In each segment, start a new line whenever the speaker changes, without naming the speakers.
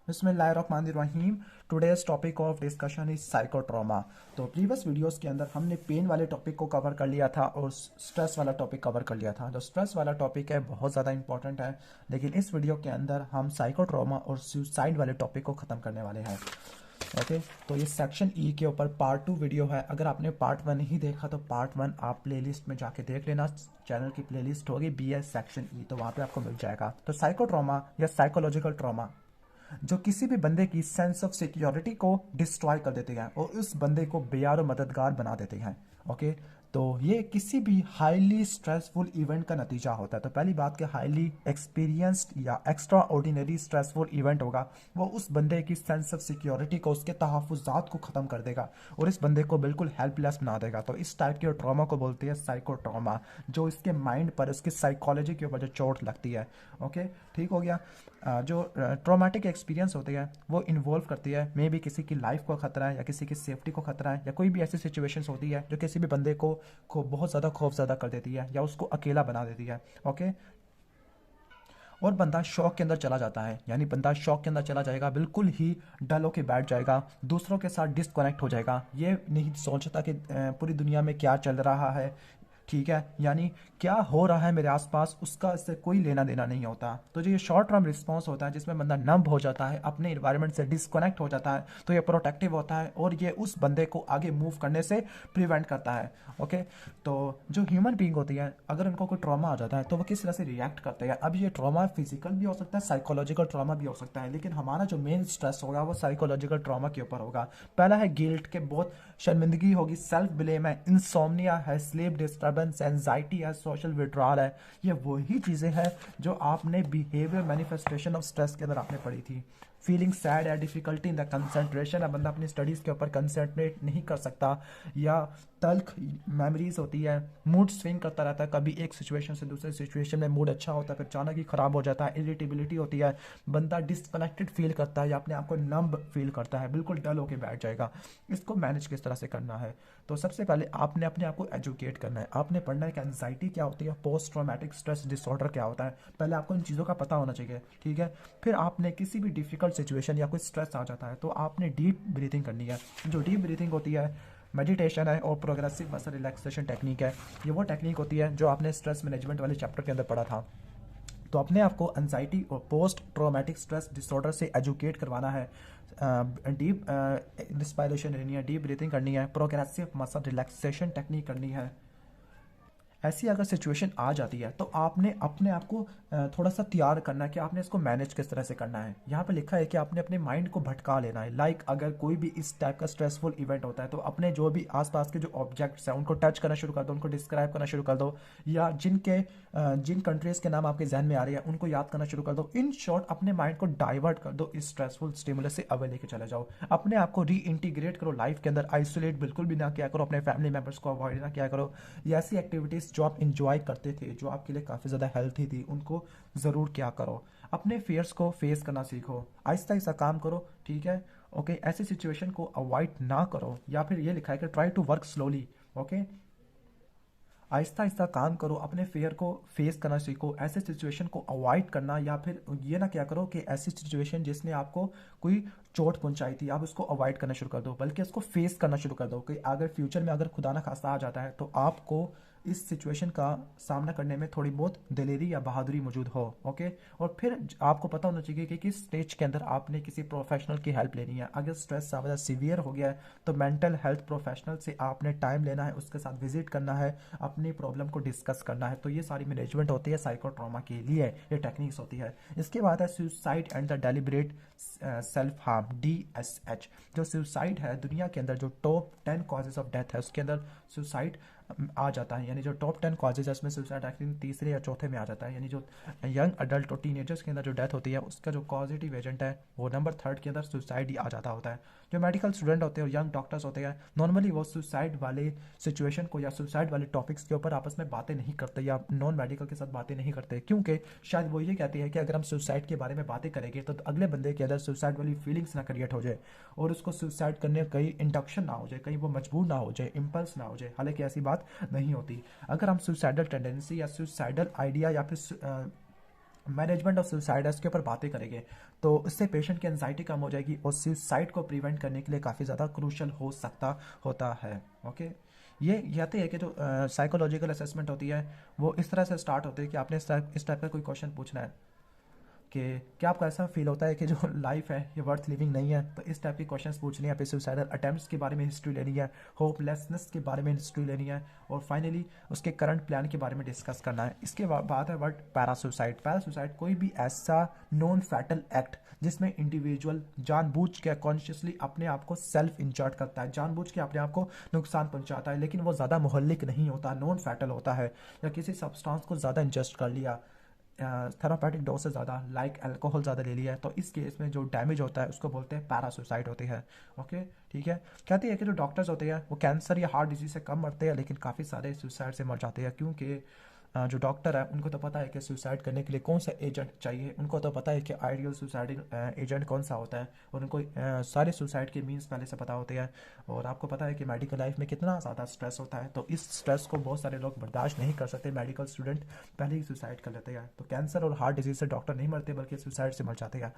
बिस्मिल्लाहिर्रहमानिर्रहीम। Today's topic of discussion is psychotrauma. तो previous videos के अंदर हमने पेन वाले टॉपिक को कवर कर लिया था और स्ट्रेस वाला टॉपिक कवर कर लिया था। जो स्ट्रेस वाला टॉपिक है बहुत ज़्यादा इंपॉर्टेंट है, लेकिन इस वीडियो के अंदर हम साइकोट्रॉमा और सुसाइड वाले टॉपिक को ख़त्म करने वाले हैं। ओके, तो ये सेक्शन ई के ऊपर पार्ट 2 वीडियो है। अगर आपने पार्ट 1 नहीं देखा तो पार्ट 1 आप प्लेलिस्ट में जाके देख लेना। चैनल की प्लेलिस्ट होगी BS सेक्शन ई, तो वहाँ पे आपको मिल जाएगा। तो साइकोट्रॉमा या साइकोलॉजिकल ट्रॉमा जो किसी भी बंदे की सेंस ऑफ सिक्योरिटी को डिस्ट्रॉय कर देते हैं और उस बंदे को बेयार और मददगार बना देते हैं। ओके, तो ये किसी भी हाईली स्ट्रेसफुल इवेंट का नतीजा होता है। तो पहली बात कि हाईली एक्सपीरियंस्ड या एक्स्ट्रा ऑर्डिनरी स्ट्रेसफुल इवेंट होगा, वो उस बंदे की सेंस ऑफ सिक्योरिटी को, उसके तहफ़्फ़ुज़ात को ख़त्म कर देगा और इस बंदे को बिल्कुल हेल्पलेस बना देगा। तो इस टाइप के ट्रॉमा को बोलते हैं साइकोट्रॉमा, जो इसके माइंड पर, उसकी साइकोलॉजी के ऊपर जो चोट लगती है। ओके, ठीक हो गया। जो ट्रॉमेटिक एक्सपीरियंस होती है वो इन्वॉल्व करती है मे बी किसी की लाइफ को खतरा है या किसी की सेफ्टी को खतरा है, या कोई भी ऐसी सिचुएशंस होती है जो किसी भी बंदे को बहुत ज़्यादा खौफज़दा कर देती है या उसको अकेला बना देती है। ओके, और बंदा शॉक के अंदर चला जाता है, यानी बंदा शॉक के अंदर चला जाएगा, बिल्कुल ही डल होके बैठ जाएगा, दूसरों के साथ डिस्कनेक्ट हो जाएगा, ये नहीं सोचता कि पूरी दुनिया में क्या चल रहा है। ठीक है, यानी क्या हो रहा है मेरे आसपास उसका इससे कोई लेना देना नहीं होता। तो जो ये शॉर्ट टर्म रिस्पॉन्स होता है जिसमें बंदा नंब हो जाता है, अपने इन्वायरमेंट से डिस्कनेक्ट हो जाता है, तो ये प्रोटेक्टिव होता है और ये उस बंदे को आगे मूव करने से प्रिवेंट करता है। ओके, तो जो ह्यूमन बीइंग होती है अगर उनको कोई ट्रॉमा आ जाता है तो वो किस तरह से रिएक्ट करते हैं। अब ये ट्रॉमा फिजिकल भी हो सकता है, साइकोलॉजिकल ट्रॉमा भी हो सकता है, लेकिन हमारा जो मेन स्ट्रेस होगा वो साइकोलॉजिकल ट्रॉमा के ऊपर होगा। पहला है गिल्ट के, बहुत शर्मिंदगी होगी, सेल्फ ब्लेम है, इंसोम्निया है, स्लीप डिस्टर्बेंस, एंजाइटी है, सोशल विड्रॉल है। ये वही चीज़ें हैं जो आपने बिहेवियर मैनिफेस्टेशन ऑफ स्ट्रेस के अंदर आपने पढ़ी थी। फीलिंग सैड है, डिफिकल्टी इन द कंसंट्रेशन है, बंदा अपनी स्टडीज़ के ऊपर कंसंट्रेट नहीं कर सकता, या तल्ख मेमोरीज होती है, मूड स्विंग करता रहता है, कभी एक सिचुएशन से दूसरे सिचुएशन में मूड अच्छा होता है फिर अचानक ही ख़राब हो जाता है, इरिटेबिलिटी होती है, बंदा डिसकनेक्टेड फील करता है या अपने आप को नंब फील करता है, बिल्कुल डल होकर बैठ जाएगा। इसको मैनेज किस तरह से करना है? तो सबसे पहले आपने अपने आप को एजुकेट करना है, आपने पढ़ना है कि एंजाइटी क्या होती है, पोस्ट ट्रॉमेटिक स्ट्रेस डिसऑर्डर क्या होता है। पहले आपको इन चीज़ों का पता होना चाहिए, ठीक है। फिर आपने किसी भी डिफिकल्ट सिचुएशन या कोई स्ट्रेस आ जाता है तो आपने डीप ब्रीथिंग करनी है। जो डीप ब्रीथिंग होती है मेडिटेशन है और प्रोग्रेसिव मसल रिलैक्सेशन टेक्निक है। ये वो टेक्निक होती है जो आपने स्ट्रेस मैनेजमेंट वाले चैप्टर के अंदर पढ़ा था। तो अपने आप को एंजाइटी और पोस्ट ट्रॉमेटिक स्ट्रेस डिसऑर्डर से एजुकेट करवाना है। डीप रिस्पायरेशन लेनी है, डीप ब्रीथिंग करनी है, प्रोग्रेसिव मसल रिलैक्सेशन टेक्निक करनी है। ऐसी अगर सिचुएशन आ जाती है तो आपने अपने आप को थोड़ा सा तैयार करना है कि आपने इसको मैनेज किस तरह से करना है। यहाँ पे लिखा है कि आपने अपने माइंड को भटका लेना है। लाइक अगर कोई भी इस टाइप का स्ट्रेसफुल इवेंट होता है तो अपने जो भी आसपास के जो ऑब्जेक्ट्स हैं उनको टच करना शुरू कर दो, उनको डिस्क्राइब करना शुरू कर दो, या जिन कंट्रीज़ के नाम आपके जहन में आ रही है उनको याद करना शुरू कर दो। इन शॉर्ट अपने माइंड को डाइवर्ट कर दो, इस स्ट्रेसफुल स्टिमुलस से अवे लेके चले जाओ। अपने आप को री इंटीग्रेट करो लाइफ के अंदर, आइसोलेट बिल्कुल भी ना किया करो, अपने फैमिली मेम्बर्स को अवॉइड ना किया करो। ये ऐसी एक्टिविटीज़ जो आप इंजॉय करते थे, जो आपके लिए काफ़ी ज़्यादा हेल्थी थी, उनको ज़रूर क्या करो। अपने फियर्स को फेस करना सीखो, आहिस्ता आहिस्ता काम करो, ठीक है। ओके, ऐसी सिचुएशन को अवॉइड ना करो। या फिर ये लिखा है कि try to work slowly. Okay, आहिस्ता आहिस्ता काम करो, अपने फेयर को फेस करना सीखो, ऐसे सिचुएशन को अवॉइड करना। या फिर ये ना क्या करो कि ऐसी सिचुएशन जिसने आपको कोई चोट पहुंचाई थी आप उसको अवॉइड करना शुरू कर दो, बल्कि उसको फेस करना शुरू कर दो कि अगर फ्यूचर में अगर खुदा ना खास्ता आ जाता है तो आपको इस सिचुएशन का सामना करने में थोड़ी बहुत दिलेरी या बहादुरी मौजूद हो। ओके, और फिर आपको पता होना चाहिए कि किस स्टेज के अंदर आपने किसी प्रोफेशनल की हेल्प लेनी है। अगर स्ट्रेस ज़्यादा सीवियर हो गया है तो मेंटल हेल्थ प्रोफेशनल से आपने टाइम लेना है, उसके साथ विजिट करना है, अपनी प्रॉब्लम को डिस्कस करना है। तो ये सारी मैनेजमेंट होती है साइकोट्रॉमा के लिए, ये टेक्निक्स होती है। इसके बाद है suicide and the deliberate self harm, DSH। जो सुसाइड है दुनिया के अंदर जो टॉप 10 कॉजेज ऑफ डेथ है उसके अंदर सुसाइड आ जाता है, यानी जो टॉप 10 कॉजेज है उसमें सुसाइड आई थिंक तीसरे या चौथे में आ जाता है। यानी जो यंग अडल्ट और टीनेजर्स के अंदर जो डेथ होती है उसका जो पॉजिटिव एजेंट है वो नंबर 3 के अंदर सुसाइड ही आ जाता होता है। जो मेडिकल स्टूडेंट होते हैं और यंग डॉक्टर्स होते हैं नॉर्मली वो सुसाइड वाले सिचुएशन को या सुसाइड वाले टॉपिक्स के ऊपर आपस में बातें नहीं करते या नॉन मेडिकल के साथ बातें नहीं करते, क्योंकि शायद वो ये कहते हैं कि अगर हम सुसाइड के बारे में बातें करेंगे तो अगले बंदे के अंदर सुसाइड वाली फीलिंग्स ना क्रिएट हो जाए और उसको सुसाइड करने का कहीं इंडक्शन ना हो जाए, कहीं वो मजबूर ना हो जाए, इम्पल्स ना हो जाए। हालांकि ऐसी बात नहीं होती। अगर हम सुसाइडल टेंडेंसी या सुसाइडल आइडिया या फिर मैनेजमेंट ऑफ सुसाइड है, उसके ऊपर बातें करेंगे। तो इससे पेशेंट की एंजाइटी कम हो जाएगी और सुसाइड को प्रिवेंट करने के लिए काफ़ी ज़्यादा क्रूशल हो सकता होता है। ओके, ये कहते हैं कि जो साइकोलॉजिकल असेसमेंट होती है वो इस तरह से स्टार्ट होती है कि आपने इस टाइप का कोई क्वेश्चन पूछना है कि क्या आपको ऐसा फील होता है कि जो लाइफ है ये वर्थ लिविंग नहीं है। तो इस टाइप के क्वेश्चंस पूछने हैं, पे सुसाइडल अटेम्प्ट्स के बारे में हिस्ट्री लेनी है, होपलेसनेस के बारे में हिस्ट्री लेनी है, और फाइनली उसके करंट प्लान के बारे में डिस्कस करना है। इसके बाद है वर्ड पैरासुसाइड। पैरासुसाइड कोई भी ऐसा नॉन फैटल एक्ट जिसमें इंडिविजुअल जानबूझ के कॉन्शियसली अपने आप को सेल्फ इंजर्ड करता है, जानबूझ के अपने आप को नुकसान पहुंचाता है, लेकिन वो ज़्यादा मुहल्लिक नहीं होता, नॉन फैटल होता है, या किसी सब्सटेंस को ज़्यादा इंजेस्ट कर लिया, थेरापेटिक डोज से ज़्यादा, लाइक अल्कोहल ज़्यादा ले लिया है, तो इस केस में जो डैमेज होता है उसको बोलते हैं पैरासुसाइड होती है। ओके, ठीक है। कहती है कि जो डॉक्टर्स होते हैं वो कैंसर या हार्ट डिजीज से कम मरते हैं, लेकिन काफ़ी सारे सुसाइड से मर जाते हैं, क्योंकि जो डॉक्टर है उनको तो पता है कि सुसाइड करने के लिए कौन सा एजेंट चाहिए, उनको तो पता है कि आइडियल सुसाइड एजेंट कौन सा होता है, और उनको सारे सुसाइड के मीन्स पहले से पता होते हैं। और आपको पता है कि मेडिकल लाइफ में कितना ज़्यादा स्ट्रेस होता है, तो इस स्ट्रेस को बहुत सारे लोग बर्दाश्त नहीं कर सकते, मेडिकल स्टूडेंट पहले ही सुसाइड कर लेते हैं। तो कैंसर और हार्ट डिजीज से डॉक्टर नहीं मरते बल्कि सुसाइड से मर जाते हैं।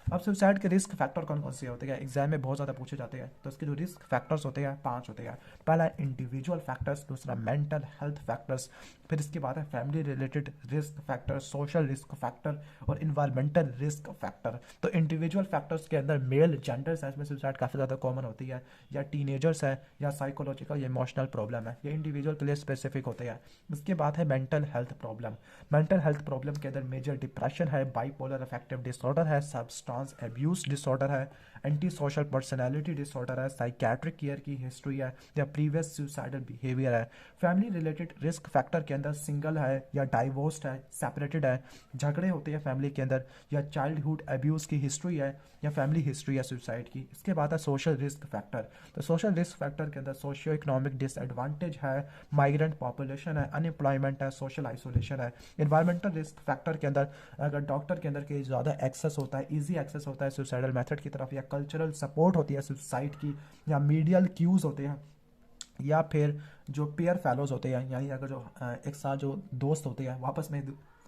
अब सुसाइड के रिस्क फैक्टर कौन कौन से होते हैं, एग्जाम में बहुत ज़्यादा पूछे जाते हैं। तो इसके जो रिस्क फैक्टर्स होते हैं 5 होते हैं। पहला इंडिविजुअल फैक्टर्स, दूसरा मेंटल हेल्थ फैक्टर्स, फिर इसके बाद है family related risk factor, social risk factor और इन्वायरमेंटल रिस्क फैक्टर। तो इंडिविजुअल फैक्टर्स के अंदर मेल जेंडर्स है, इसमें सुसाइड काफ़ी ज़्यादा कॉमन होती है, या टीनेजर्स है, या साइकोलॉजिकल या इमोशनल प्रॉब्लम है, ये इंडिविजुअल के लिए स्पेसिफिक होते हैं। उसके बाद है mental health problem. Mental health problem के अंदर मेजर डिप्रेशन है, बाइपोलर अफेक्टिव डिसऑर्डर है, सब्सटेंस एब्यूज डिसऑर्डर है, एंटी सोशल पर्सनैलिटी डिसऑर्डर है, साइकेट्रिक केयर की हिस्ट्री है, या प्रीवियस सुसाइडल बिहेवियर है। फैमिली रिलेटेड रिस्क फैक्टर के अंदर सिंगल है, या डाइवोर्स्ड है, सेपरेटेड है, झगड़े होते हैं फैमिली के अंदर, या चाइल्डहुड एब्यूज़ की हिस्ट्री है, या फैमिली हिस्ट्री है सुसाइड की। इसके बाद है सोशल रिस्क फैक्टर। तो सोशल रिस्क फैक्टर के अंदर सोशियो इकोनॉमिक डिसएडवांटेज है, माइग्रेंट पॉपुलेशन है, अनएम्प्लॉयमेंट है, सोशल आइसोलेशन है। इन्वायरमेंटल रिस्क फैक्टर के अंदर अगर डॉक्टर के अंदर के ज़्यादा एक्सेस होता है, ईजी एक्सेस होता है सुसाइडल मेथड की तरफ, या कल्चरल सपोर्ट होती है सुसाइड की, या मीडियल क्यूज़ होते हैं, या फिर जो पेयर फेलोज होते हैं, यानी अगर जो एक साथ जो दोस्त होते हैं वापस में,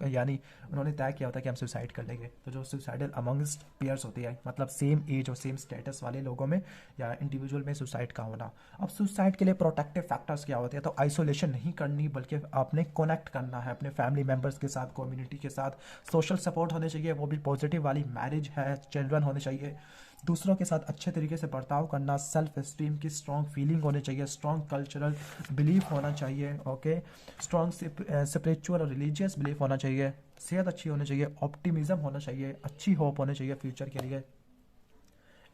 यानी उन्होंने तय किया होता है कि हम सुसाइड कर लेंगे, तो जो सुसाइडल अमंगस्ट पेयर्स होती है, मतलब सेम एज और सेम स्टेटस वाले लोगों में या इंडिविजुअल में सुसाइड का होना। अब सुसाइड के लिए प्रोटेक्टिव फैक्टर्स क्या होते हैं, तो आइसोलेशन नहीं करनी बल्कि आपने कनेक्ट करना है अपने फैमिली मेम्बर्स के साथ, कम्युनिटी के साथ, सोशल सपोर्ट होने चाहिए, वो भी पॉजिटिव वाली, मैरिज है, चिल्ड्रन होने चाहिए, दूसरों के साथ अच्छे तरीके से बर्ताव करना, सेल्फ एस्टीम की स्ट्रॉन्ग फीलिंग होनी चाहिए, स्ट्रॉन्ग कल्चरल बिलीफ होना चाहिए, ओके, स्ट्रॉन्ग स्पिरिचुअल और रिलीजियस बिलीफ होना चाहिए, सेहत अच्छी होनी चाहिए, ऑप्टिमिज्म होना चाहिए, अच्छी होप होनी चाहिए फ्यूचर के लिए,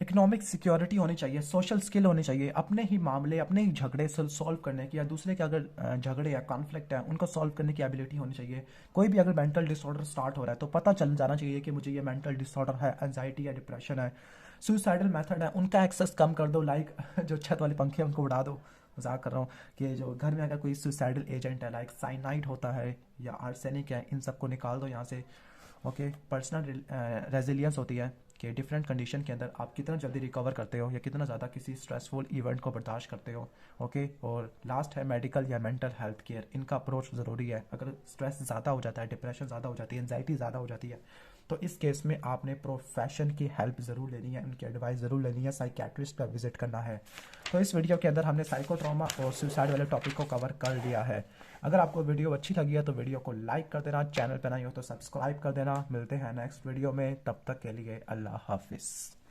इकोनॉमिक सिक्योरिटी होनी चाहिए, सोशल स्किल होनी चाहिए, अपने ही मामले, अपने ही झगड़े सॉल्व करने की, या दूसरे के अगर झगड़े या कॉन्फ्लिक्ट है उनको सॉल्व करने की एबिलिटी होनी चाहिए। कोई भी अगर मेंटल डिसऑर्डर स्टार्ट हो रहा है तो पता चल जाना चाहिए कि मुझे ये मेंटल डिसऑर्डर है, एंजाइटी या डिप्रेशन है। सुसाइडल मेथड है उनका एक्सेस कम कर दो, लाइक जो छत वाले पंखे उनको उड़ा दो, मजाक कर रहा हूँ, कि जो घर में अगर कोई सुसाइडल एजेंट है लाइक साइनाइड होता है या आर्सेनिक है, इन सबको निकाल दो यहाँ से। ओके, पर्सनल रेजिलियंस होती है कि डिफरेंट कंडीशन के अंदर आप कितना जल्दी रिकवर करते हो या कितना ज़्यादा किसी स्ट्रेसफुल इवेंट को बर्दाश्त करते हो। ओके, और लास्ट है मेडिकल या मेंटल हेल्थ केयर, इनका अप्रोच ज़रूरी है। अगर स्ट्रेस ज़्यादा हो जाता है, डिप्रेशन ज़्यादा हो जाती है, एंजाइटी ज़्यादा हो जाती है, तो इस केस में आपने प्रोफेशन की हेल्प ज़रूर लेनी है, उनकी एडवाइस ज़रूर लेनी है, साइकेट्रिस्ट का विजिट करना है। तो इस वीडियो के अंदर हमने साइको ट्रॉमा और सुसाइड वाले टॉपिक को कवर कर लिया है। अगर आपको वीडियो अच्छी लगी है तो वीडियो को लाइक कर देना, चैनल पर नए हो तो सब्सक्राइब कर देना। मिलते हैं नेक्स्ट वीडियो में, तब तक के लिए अल्लाह हाफिज़।